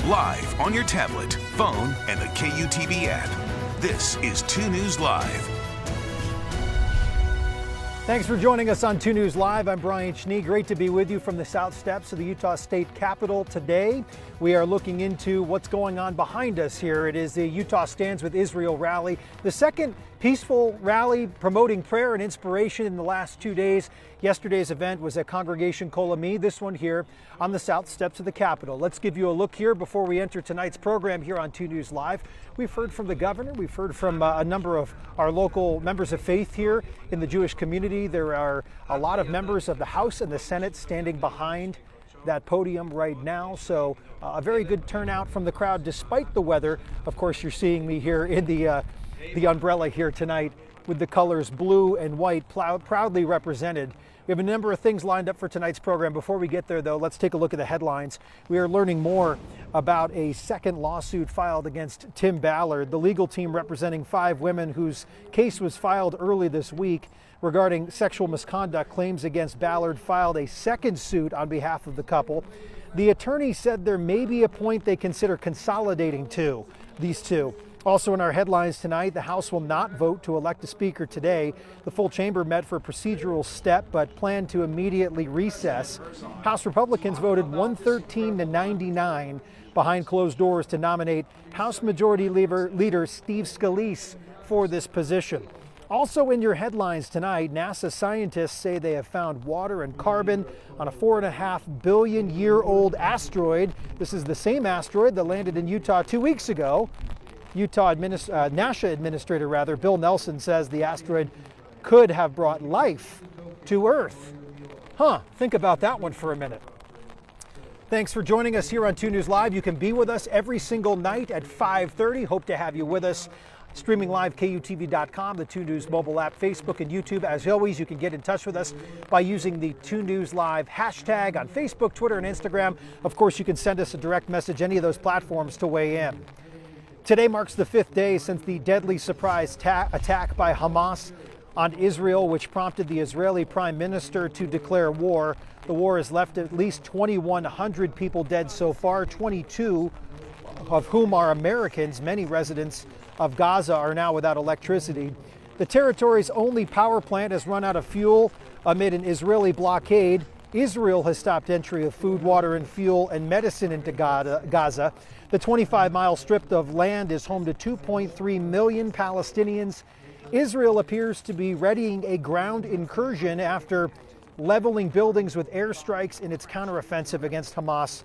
live on your tablet, phone, and the KUTV app. This is 2 News Live. Thanks for joining us on 2 News Live. I'm Brian Schnee. Great to be with you from the south steps of the Utah State Capitol today. We are looking into what's going on behind us here. It is the Utah Stands with Israel rally, the second peaceful rally promoting prayer and inspiration in the last 2 days. Yesterday's event was at Congregation Kol Ami, this one here on the south steps of the Capitol. Let's give you a look here before we enter tonight's program here on 2 News Live. We've heard from the governor. We've heard from a number of our local members of faith here in the Jewish community. There are a lot of members of the House and the Senate standing behind that podium right now. So a very good turnout from the crowd despite the weather. Of course, you're seeing me here in the umbrella here tonight with the colors blue and white proudly represented. We have a number of things lined up for tonight's program. Before we get there, though, let's take a look at the headlines. We are learning more about a second lawsuit filed against Tim Ballard, the legal team representing 5 women whose case was filed early this week regarding sexual misconduct claims against Ballard, filed a second suit on behalf of the couple. The attorney said there may be a point they consider consolidating these two. Also in our headlines tonight, the House will not vote to elect a speaker today. The full chamber met for a procedural step, but planned to immediately recess. House Republicans voted 113 to 99 behind closed doors to nominate House Majority Leader Steve Scalise for this position. Also in your headlines tonight, NASA scientists say they have found water and carbon on a 4.5 billion year old asteroid. This is the same asteroid that landed in Utah 2 weeks ago. NASA Administrator Bill Nelson says the asteroid could have brought life to Earth. Think about that one for a minute. Thanks for joining us here on 2 News Live. You can be with us every single night at 5:30. Hope to have you with us. Streaming live, KUTV.com, the 2 News mobile app, Facebook, and YouTube. As always, you can get in touch with us by using the 2 News Live hashtag on Facebook, Twitter, and Instagram. Of course, you can send us a direct message, any of those platforms, to weigh in. Today marks the 5th day since the deadly surprise attack by Hamas on Israel, which prompted the Israeli Prime Minister to declare war. The war has left at least 2,100 people dead so far, 22 of whom are Americans. Many residents of Gaza are now without electricity. The territory's only power plant has run out of fuel amid an Israeli blockade. Israel has stopped entry of food, water, and fuel and medicine into Gaza. The 25-mile strip of land is home to 2.3 million Palestinians. Israel appears to be readying a ground incursion after leveling buildings with airstrikes in its counteroffensive against Hamas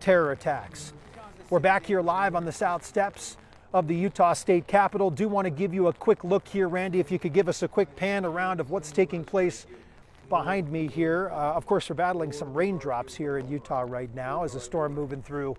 terror attacks. We're back here live on the south steps of the Utah State Capitol. Do want to give you a quick look here, Randy, if you could give us a quick pan around of what's taking place behind me here. Of course, we're battling some raindrops here in Utah right now as a storm moving through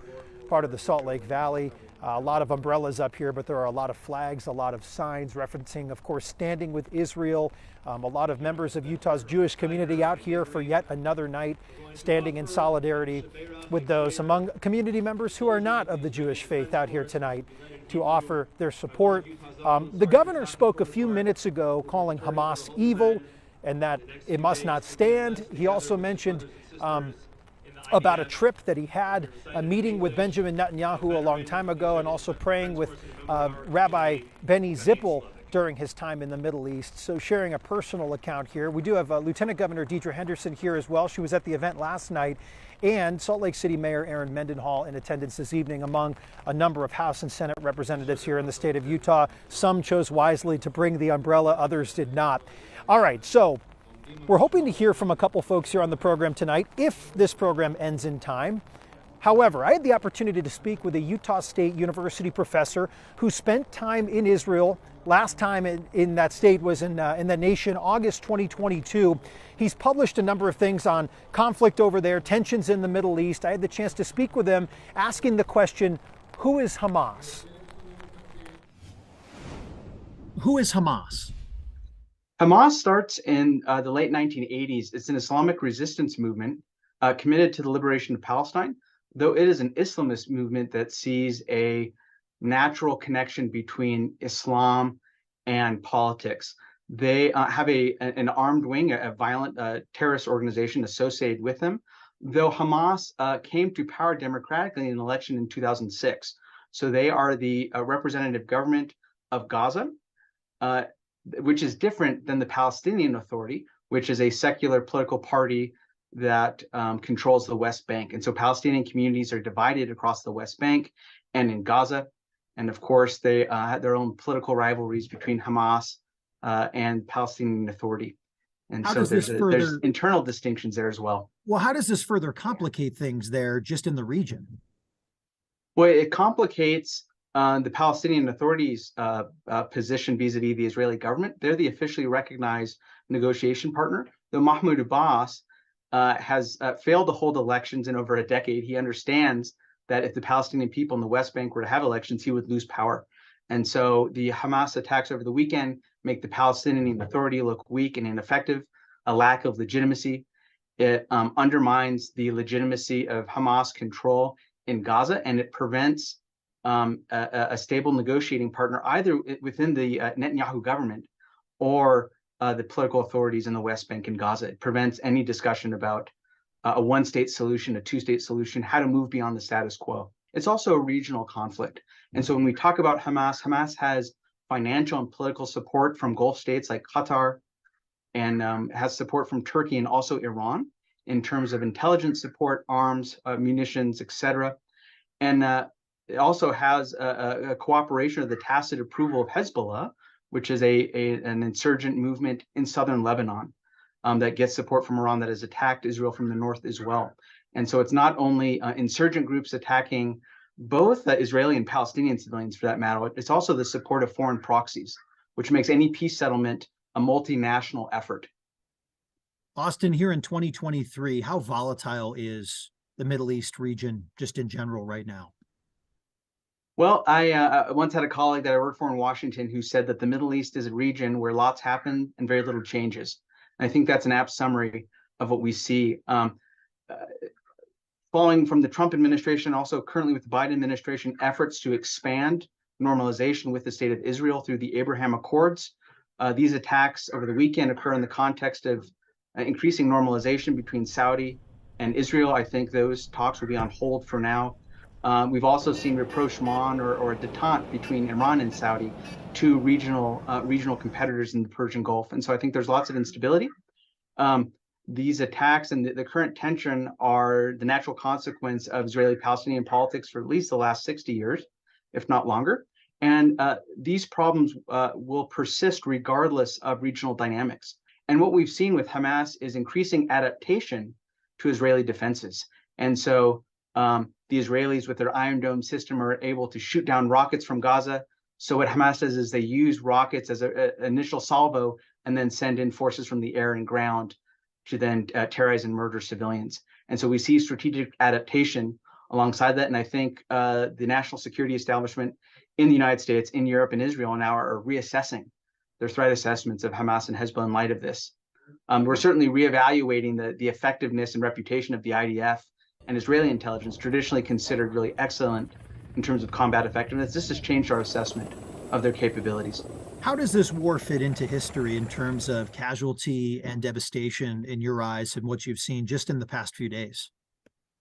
part of the Salt Lake Valley. A lot of umbrellas up here, but there are a lot of flags, a lot of signs referencing, of course, standing with Israel. A lot of members of Utah's Jewish community out here for yet another night, standing in solidarity with those among community members who are not of the Jewish faith out here tonight to offer their support. The governor spoke a few minutes ago calling Hamas evil and that it must not stand. He also mentioned about a trip that he had, a meeting with Benjamin Netanyahu a long time ago, and also praying with Rabbi Benny Zippel during his time in the Middle East. So sharing a personal account here. We do have Lieutenant Governor Deidre Henderson here as well. She was at the event last night, and Salt Lake City Mayor Aaron Mendenhall in attendance this evening, among a number of House and Senate representatives here in the state of Utah. Some chose wisely to bring the umbrella, others did not. All right, so we're hoping to hear from a couple folks here on the program tonight if this program ends in time. However, I had the opportunity to speak with a Utah State University professor who spent time in Israel. Last time in that state was in the nation, August 2022. He's published a number of things on conflict over there, tensions in the Middle East. I had the chance to speak with him, asking the question, who is Hamas? Who is Hamas? Hamas starts in the late 1980s. It's an Islamic resistance movement committed to the liberation of Palestine, though it is an Islamist movement that sees a natural connection between Islam and politics. They have an armed wing, a violent terrorist organization associated with them. though Hamas came to power democratically in an election in 2006. So they are the representative government of Gaza, which is different than the Palestinian Authority, which is a secular political party that controls the West Bank. And so Palestinian communities are divided across the West Bank and in Gaza. And of course, they had their own political rivalries between Hamas and Palestinian Authority. And so there's internal distinctions there as well. Well, how does this further complicate things there just in the region? Well, it complicates the Palestinian Authority's position vis-a-vis the Israeli government. They're the officially recognized negotiation partner. Though Mahmoud Abbas has failed to hold elections in over a decade, he understands that if the Palestinian people in the West Bank were to have elections, he would lose power. And so the Hamas attacks over the weekend make the Palestinian Authority look weak and ineffective, a lack of legitimacy. It undermines the legitimacy of Hamas control in Gaza, and it prevents a stable negotiating partner either within the Netanyahu government or the political authorities in the West Bank and Gaza. It prevents any discussion about a one-state solution, a two-state solution, how to move beyond the status quo. It's also a regional conflict. And so when we talk about Hamas, Hamas has financial and political support from Gulf states like Qatar, and has support from Turkey and also Iran in terms of intelligence support, arms, munitions, etc. And it also has a cooperation or the tacit approval of Hezbollah, which is an insurgent movement in southern Lebanon that gets support from Iran that has attacked Israel from the north as well. And so it's not only insurgent groups attacking both Israeli and Palestinian civilians for that matter, it's also the support of foreign proxies, which makes any peace settlement a multinational effort. Austin, here in 2023, how volatile is the Middle East region just in general right now? Well, I once had a colleague that I worked for in Washington who said that the Middle East is a region where lots happen and very little changes. And I think that's an apt summary of what we see. Following from the Trump administration, also currently with the Biden administration, efforts to expand normalization with the state of Israel through the Abraham Accords. These attacks over the weekend occur in the context of increasing normalization between Saudi and Israel. I think those talks will be on hold for now. We've also seen rapprochement or a detente between Iran and Saudi, two regional competitors in the Persian Gulf. And so I think there's lots of instability. These attacks and the current tension are the natural consequence of Israeli-Palestinian politics for at least the last 60 years, if not longer. And these problems will persist regardless of regional dynamics. And what we've seen with Hamas is increasing adaptation to Israeli defenses. And so the Israelis with their Iron Dome system are able to shoot down rockets from Gaza. So what Hamas does is they use rockets as an initial salvo and then send in forces from the air and ground to then terrorize and murder civilians. And so we see strategic adaptation alongside that. And I think the national security establishment in the United States, in Europe, and Israel now are reassessing their threat assessments of Hamas and Hezbollah in light of this. We're certainly reevaluating the effectiveness and reputation of the IDF and Israeli intelligence, traditionally considered really excellent in terms of combat effectiveness. This has changed our assessment of their capabilities. How does this war fit into history in terms of casualty and devastation in your eyes and what you've seen just in the past few days?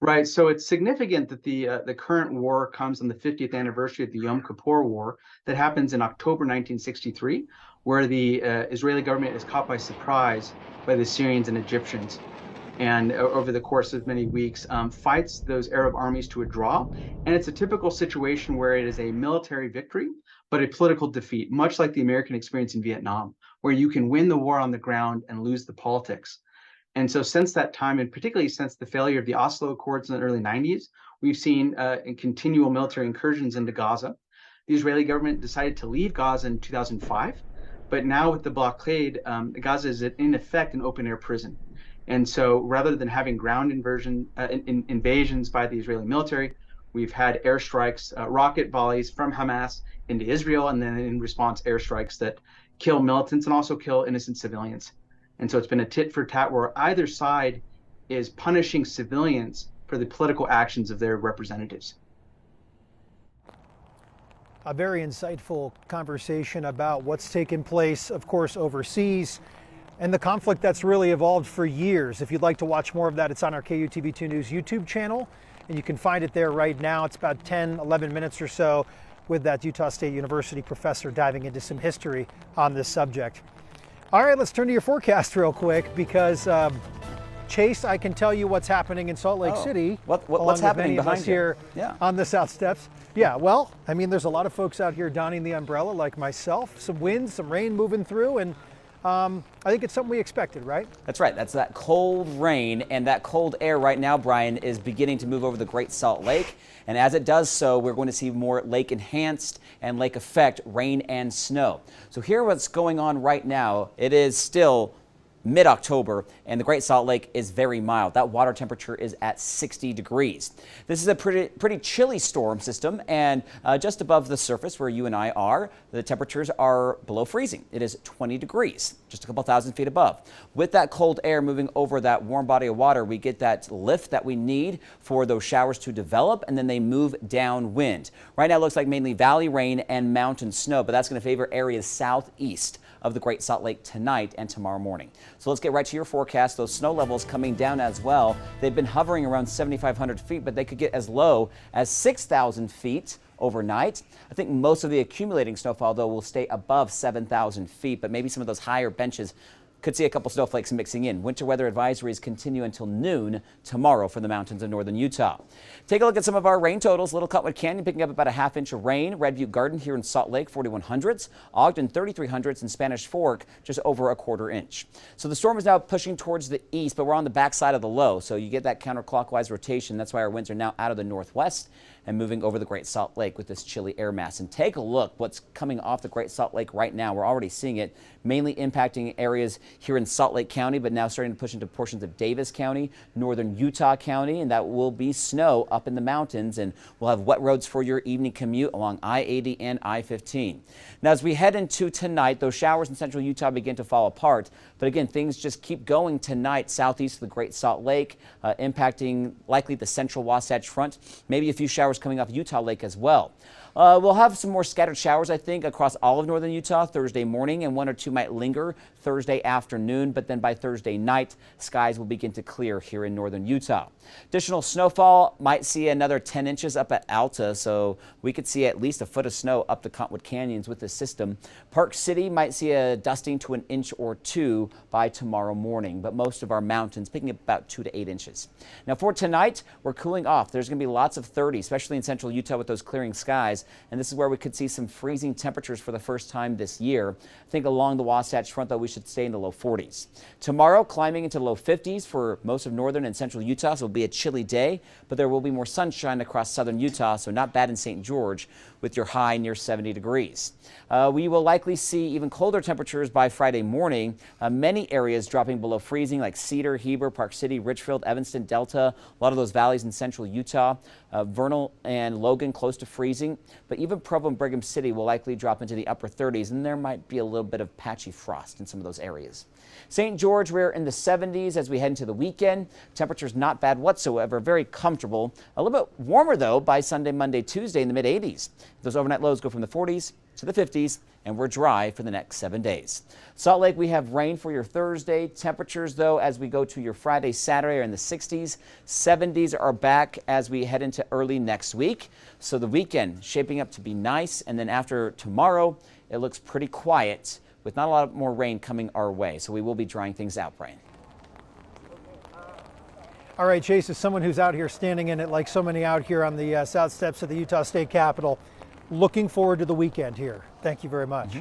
Right. So it's significant that the current war comes on the 50th anniversary of the Yom Kippur War that happens in October 1963, where the Israeli government is caught by surprise by the Syrians and Egyptians. And over the course of many weeks, fights those Arab armies to a draw. And it's a typical situation where it is a military victory, but a political defeat, much like the American experience in Vietnam, where you can win the war on the ground and lose the politics. And so since that time, and particularly since the failure of the Oslo Accords in the early 90s, we've seen continual military incursions into Gaza. The Israeli government decided to leave Gaza in 2005, but now with the blockade, Gaza is in effect an open-air prison. And so rather than having ground invasions by the Israeli military, we've had airstrikes, rocket volleys from Hamas into Israel, and then in response, airstrikes that kill militants and also kill innocent civilians. And so it's been a tit for tat where either side is punishing civilians for the political actions of their representatives. A very insightful conversation about what's taken place, of course, overseas. and the conflict that's really evolved for years. If you'd like to watch more of that, it's on our KUTV2 News YouTube channel, and you can find it there right now. It's about 10, 11 minutes or so with that Utah State University professor diving into some history on this subject. All right, let's turn to your forecast real quick because Chase, I can tell you what's happening in Salt Lake City. What's happening behind us here on the South Steps? Yeah, well, I mean, there's a lot of folks out here donning the umbrella like myself. Some wind, some rain moving through, and I think it's something we expected, right? That's right. That's that cold rain, and that cold air right now, Brian, is beginning to move over the Great Salt Lake. And as it does so, we're going to see more lake enhanced and lake effect rain and snow. So here what's going on right now. It is still mid-October, and the Great Salt Lake is very mild. That water temperature is at 60 degrees. This is a pretty chilly storm system, and just above the surface where you and I are, the temperatures are below freezing. It is 20 degrees, just a couple thousand feet above. With that cold air moving over that warm body of water, we get that lift that we need for those showers to develop, and then they move downwind. Right now it looks like mainly valley rain and mountain snow, but that's going to favor areas southeast of the Great Salt Lake tonight and tomorrow morning. So let's get right to your forecast. Those snow levels coming down as well. They've been hovering around 7,500 feet, but they could get as low as 6,000 feet overnight. I think most of the accumulating snowfall, though, will stay above 7,000 feet, but maybe some of those higher benches could see a couple snowflakes mixing in. Winter weather advisories continue until noon tomorrow for the mountains of northern Utah. Take a look at some of our rain totals. Little Cottonwood Canyon picking up about a ½ inch of rain. Red Butte Garden here in Salt Lake, 4,100s. Ogden, 3,300s. And Spanish Fork, just over a ¼ inch. So the storm is now pushing towards the east, but we're on the backside of the low. So you get that counterclockwise rotation. That's why our winds are now out of the northwest and moving over the Great Salt Lake with this chilly air mass. And take a look what's coming off the Great Salt Lake right now. We're already seeing it mainly impacting areas here in Salt Lake County, but now starting to push into portions of Davis County, northern Utah County, and that will be snow up in the mountains. And we'll have wet roads for your evening commute along I-80 and I-15. Now, as we head into tonight, those showers in central Utah begin to fall apart. But again, things just keep going tonight southeast of the Great Salt Lake, impacting likely the central Wasatch Front. Maybe a few showers coming off Utah Lake as well. We'll have some more scattered showers, I think, across all of northern Utah Thursday morning, and 1 or 2 might linger Thursday afternoon, but then by Thursday night, skies will begin to clear here in northern Utah. Additional snowfall might see another 10 inches up at Alta, so we could see at least a foot of snow up the Cottonwood Canyons with this system. Park City might see a dusting to 1 inch or 2 by tomorrow morning, but most of our mountains picking up about 2 to 8 inches. Now for tonight, we're cooling off. There's going to be lots of 30s, especially in central Utah with those clearing skies, and this is where we could see some freezing temperatures for the first time this year. I think along the Wasatch Front, though, we should stay in the low 40s. Tomorrow, climbing into low 50s for most of northern and central Utah, so it'll be a chilly day, but there will be more sunshine across southern Utah, so not bad in St. George with your high near 70 degrees. We will likely see even colder temperatures by Friday morning. Many areas dropping below freezing like Cedar, Heber, Park City, Richfield, Evanston, Delta, a lot of those valleys in central Utah. Vernal and Logan close to freezing, but even Provo and Brigham City will likely drop into the upper 30s, and there might be a little bit of patchy frost in some of those areas. St. George, we're in the 70s as we head into the weekend. Temperatures not bad whatsoever, very comfortable. A little bit warmer, though, by Sunday, Monday, Tuesday in the mid-80s. Those overnight lows go from the 40s to the 50s, and we're dry for the next 7 days. Salt Lake, we have rain for your Thursday. Temperatures, though, as we go to your Friday, Saturday are in the 60s. 70s are back as we head into early next week. So the weekend shaping up to be nice, and then after tomorrow, it looks pretty quiet with not a lot more rain coming our way. So we will be drying things out, Brian. All right, Chase, as someone who's out here standing in it like so many out here on the south steps of the Utah State Capitol, looking forward to the weekend here. Thank you very much.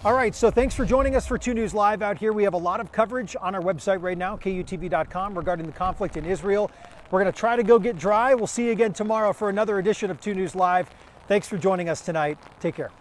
All right, so thanks for joining us for 2 News Live out here. We have a lot of coverage on our website right now, KUTV.com, regarding the conflict in Israel. We're going to try to go get dry. We'll see you again tomorrow for another edition of 2 News Live. Thanks for joining us tonight. Take care.